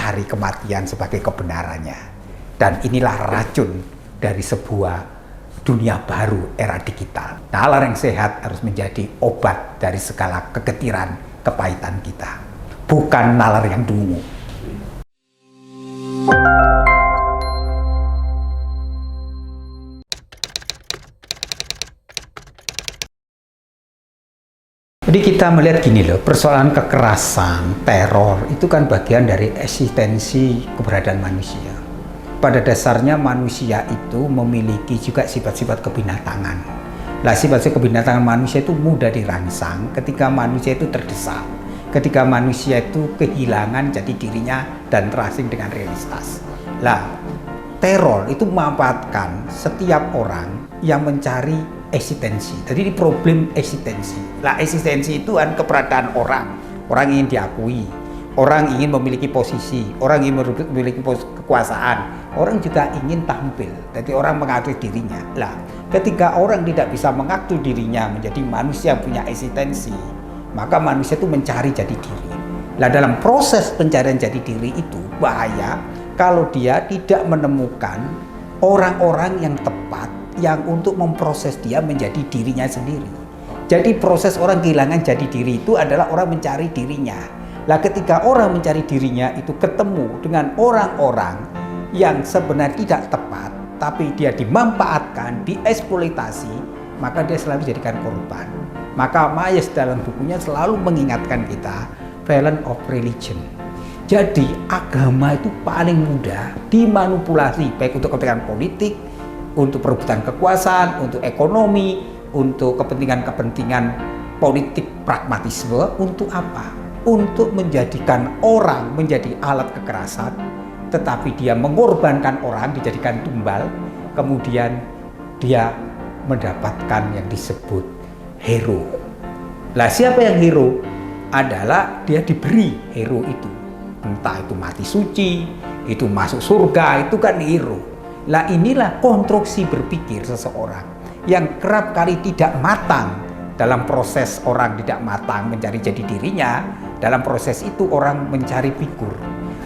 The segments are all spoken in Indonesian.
mencari kematian sebagai kebenarannya. Dan inilah racun dari sebuah dunia baru era digital. Nalar yang sehat harus menjadi obat dari segala kegetiran, kepahitan kita. Bukan nalar yang dungu. Jadi kita melihat gini loh, persoalan kekerasan, teror, itu kan bagian dari eksistensi keberadaan manusia. Pada dasarnya manusia itu memiliki juga sifat-sifat kebinatangan. Nah, sifat-sifat kebinatangan manusia itu mudah dirangsang ketika manusia itu terdesak. Ketika manusia itu kehilangan jati dirinya dan terasing dengan realitas. Nah, teror itu memanfaatkan setiap orang yang mencari eksistensi. Jadi ini problem eksistensi. Nah, eksistensi itu kan keberadaan orang. Orang ingin diakui, orang ingin memiliki posisi, orang ingin memiliki kekuasaan, orang juga ingin tampil. Jadi orang mengakui dirinya. Nah, ketika orang tidak bisa mengakui dirinya menjadi manusia yang punya eksistensi, maka manusia itu mencari jati diri. Nah, dalam proses pencarian jati diri itu bahaya kalau dia tidak menemukan orang-orang yang tepat yang untuk memproses dia menjadi dirinya sendiri. Jadi proses orang kehilangan jati diri itu adalah orang mencari dirinya. Nah, ketika orang mencari dirinya itu ketemu dengan orang-orang yang sebenarnya tidak tepat, tapi dia dimanfaatkan, dieksploitasi, maka dia selalu dijadikan korban. Maka Myers dalam bukunya selalu mengingatkan kita violence of religion. Jadi agama itu paling mudah dimanipulasi, baik untuk kepentingan politik, untuk perebutan kekuasaan, untuk ekonomi, untuk kepentingan-kepentingan politik pragmatisme. Untuk apa? Untuk menjadikan orang menjadi alat kekerasan, tetapi dia mengorbankan orang, dijadikan tumbal, kemudian dia mendapatkan yang disebut hero. Lah, siapa yang hero? Adalah dia diberi hero itu. Entah itu mati suci, itu masuk surga, itu kan hero. Lah, inilah konstruksi berpikir seseorang yang kerap kali tidak matang. Dalam proses orang tidak matang mencari jati dirinya, dalam proses itu orang mencari figur.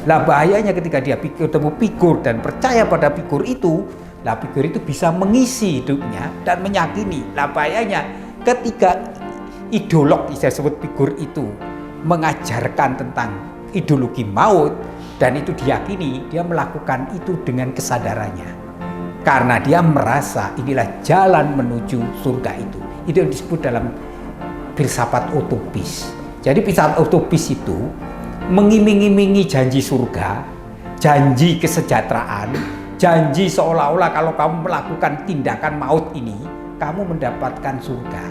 Lah, bahayanya ketika dia ketemu figur dan percaya pada figur itu, lah figur itu bisa mengisi hidupnya dan menyakini. Lah, bahayanya ketika ideolog, saya sebut figur itu, mengajarkan tentang ideologi maut, dan itu diyakini, dia melakukan itu dengan kesadarannya. Karena dia merasa inilah jalan menuju surga itu. Itu yang disebut dalam filsafat utopis. Jadi filsafat utopis itu mengiming-imingi janji surga, janji kesejahteraan, janji seolah-olah kalau kamu melakukan tindakan maut ini, kamu mendapatkan surga.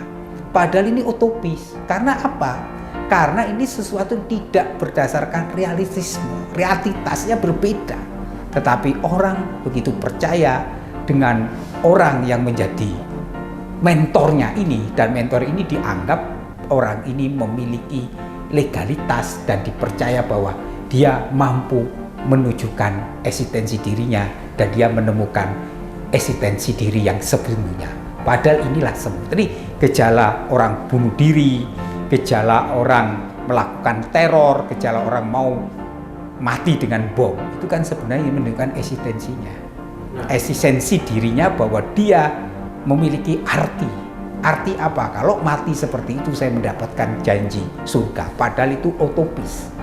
Padahal ini utopis. Karena apa? Karena ini sesuatu yang tidak berdasarkan realistisme, realitasnya berbeda. Tetapi orang begitu percaya dengan orang yang menjadi mentornya ini, dan mentor ini dianggap orang ini memiliki legalitas dan dipercaya bahwa dia mampu menunjukkan eksistensi dirinya dan dia menemukan eksistensi diri yang sebelumnya. Padahal inilah semua. Jadi gejala orang bunuh diri, gejala orang melakukan teror, gejala orang mau mati dengan bom, itu kan sebenarnya menunjukkan eksistensinya. Eksistensi dirinya bahwa dia memiliki arti. Arti apa? Kalau mati seperti itu saya mendapatkan janji surga. Padahal itu utopis.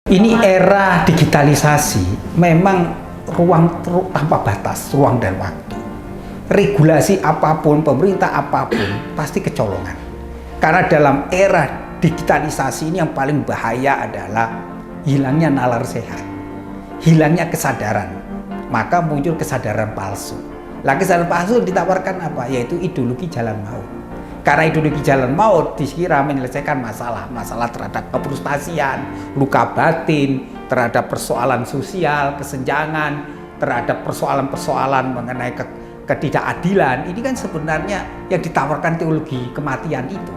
Ini era digitalisasi, memang ruang tanpa batas, ruang dan waktu. Regulasi apapun, pemerintah apapun, pasti kecolongan. Karena dalam era digitalisasi ini yang paling bahaya adalah hilangnya nalar sehat, hilangnya kesadaran, maka muncul kesadaran palsu. Lah, kesadaran palsu ditawarkan apa? Yaitu ideologi jalan maut. Karena ideologi jalan maut dikira menyelesaikan masalah terhadap kefrustasian, luka batin, terhadap persoalan sosial, kesenjangan, terhadap persoalan-persoalan mengenai ketidakadilan. Ini kan sebenarnya yang ditawarkan teologi kematian itu.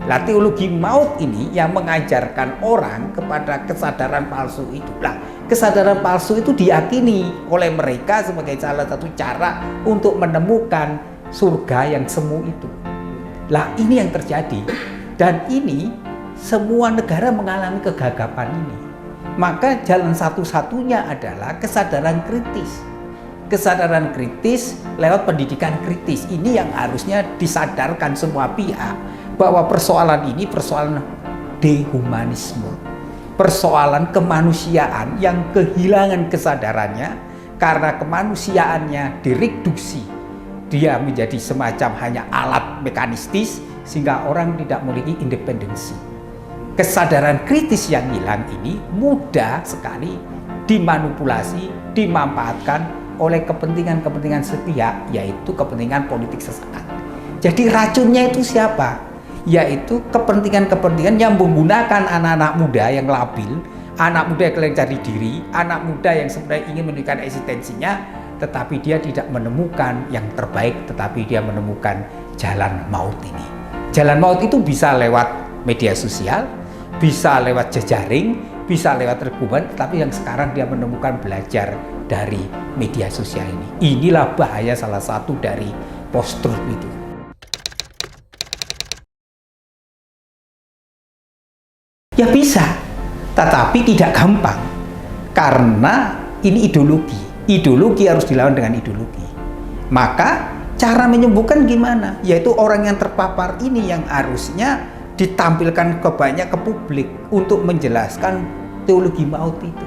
Lah, teologi maut ini yang mengajarkan orang kepada kesadaran palsu itu. Lah, kesadaran palsu itu diyakini oleh mereka sebagai salah satu cara untuk menemukan surga yang semu itu. Lah, ini yang terjadi. Dan ini semua negara mengalami kegagapan ini. Maka jalan satu-satunya adalah kesadaran kritis. Kesadaran kritis lewat pendidikan kritis. Ini yang harusnya disadarkan semua pihak bahwa persoalan ini persoalan dehumanisme, persoalan kemanusiaan yang kehilangan kesadarannya karena kemanusiaannya direduksi. Dia menjadi semacam hanya alat mekanistis sehingga orang tidak memiliki independensi. Kesadaran kritis yang hilang ini mudah sekali dimanipulasi, dimanfaatkan oleh kepentingan-kepentingan sepihak, yaitu kepentingan politik sesaat. Jadi racunnya itu siapa? Yaitu kepentingan-kepentingan yang menggunakan anak-anak muda yang labil, anak muda yang kalian cari diri, anak muda yang sebenarnya ingin menunjukkan eksistensinya, tetapi dia tidak menemukan yang terbaik, tetapi dia menemukan jalan maut ini. Jalan maut itu bisa lewat media sosial, bisa lewat jejaring, bisa lewat rekuman, tapi yang sekarang dia menemukan belajar dari media sosial ini. Inilah bahaya salah satu dari post-truth itu. Ya bisa, tetapi tidak gampang. Karena ini ideologi. Ideologi harus dilawan dengan ideologi. Maka cara menyembuhkan gimana? Yaitu orang yang terpapar ini yang harusnya ditampilkan ke publik untuk menjelaskan teologi maut itu.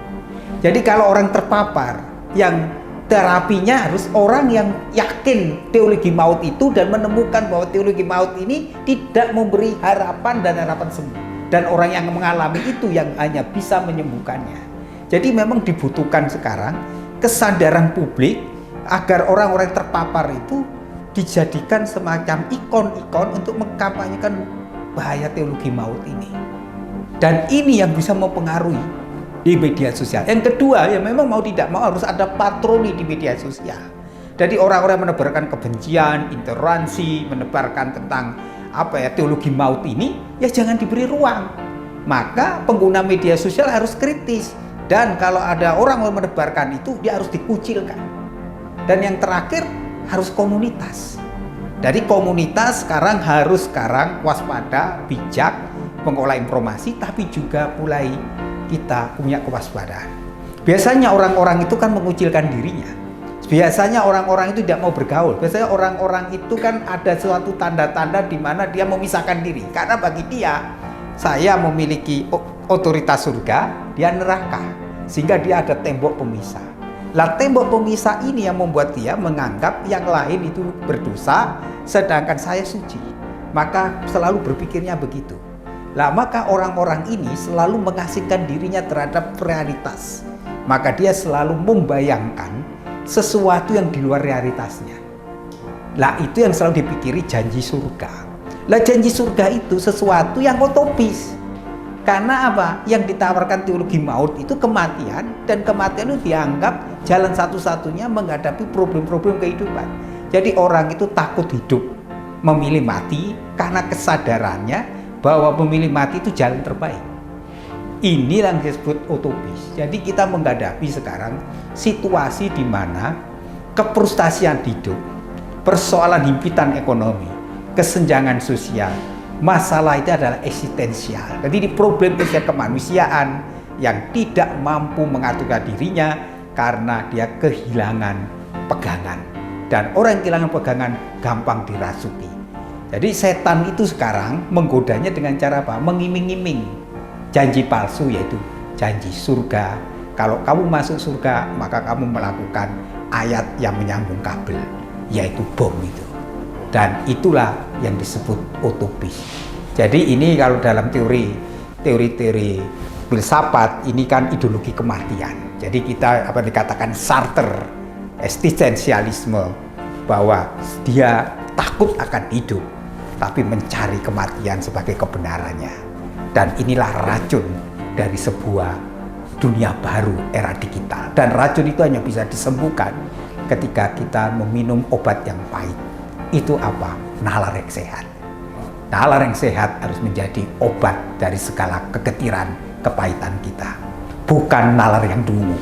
Jadi kalau orang terpapar, yang terapinya harus orang yang yakin teologi maut itu dan menemukan bahwa teologi maut ini tidak memberi harapan dan harapan sembuh. Dan orang yang mengalami itu yang hanya bisa menyembuhkannya. Jadi memang dibutuhkan sekarang kesadaran publik agar orang-orang terpapar itu dijadikan semacam ikon-ikon untuk mengkampanyekan bahaya teologi maut ini. Dan ini yang bisa mempengaruhi di media sosial. Yang kedua, ya memang mau tidak mau harus ada patroli di media sosial. Jadi orang-orang menebarkan kebencian, intoleransi, menebarkan tentang teologi maut ini, ya jangan diberi ruang. Maka pengguna media sosial harus kritis. Dan kalau ada orang yang menebarkan itu, dia harus dikucilkan. Dan yang terakhir, harus komunitas. Dari komunitas harus waspada, bijak, mengolah informasi, tapi juga mulai kita punya kewaspadaan. Biasanya orang-orang itu kan mengucilkan dirinya. Biasanya orang-orang itu tidak mau bergaul. Biasanya orang-orang itu kan ada suatu tanda-tanda di mana dia memisahkan diri. Karena bagi dia, saya memiliki otoritas surga, dia neraka. Sehingga dia ada tembok pemisah. Lah tembok pemisah ini yang membuat dia menganggap yang lain itu berdosa, sedangkan saya suci. Maka selalu berpikirnya begitu. Lah maka orang-orang ini selalu mengasingkan dirinya terhadap realitas. Maka dia selalu membayangkan sesuatu yang di luar realitasnya. Lah itu yang selalu dipikiri janji surga. Lah janji surga itu sesuatu yang utopis. Karena apa? Yang ditawarkan teologi maut itu kematian, dan kematian itu dianggap jalan satu-satunya menghadapi problem-problem kehidupan. Jadi orang itu takut hidup, memilih mati karena kesadarannya bahwa memilih mati itu jalan terbaik. Ini yang disebut utopis. Jadi kita menghadapi sekarang situasi di mana kefrustasian hidup, persoalan himpitan ekonomi, kesenjangan sosial, masalah itu adalah eksistensial. Jadi di problem kemanusiaan yang tidak mampu mengaturkan dirinya karena dia kehilangan pegangan. Dan orang yang kehilangan pegangan gampang dirasuki. Jadi setan itu sekarang menggodanya dengan cara apa? Mengiming-iming janji palsu, yaitu janji surga. Kalau kamu masuk surga, maka kamu melakukan ayat yang menyambung kabel, yaitu bom itu. Dan itulah yang disebut utopis. Jadi ini kalau dalam teori filsafat ini kan ideologi kematian. Jadi kita dikatakan Sartre, eksistensialisme, bahwa dia takut akan hidup, tapi mencari kematian sebagai kebenarannya. Dan inilah racun dari sebuah dunia baru era digital. Dan racun itu hanya bisa disembuhkan ketika kita meminum obat yang pahit. Itu apa? Nalar yang sehat. Nalar yang sehat harus menjadi obat dari segala kegetiran, kepahitan kita. Bukan nalar yang dungu.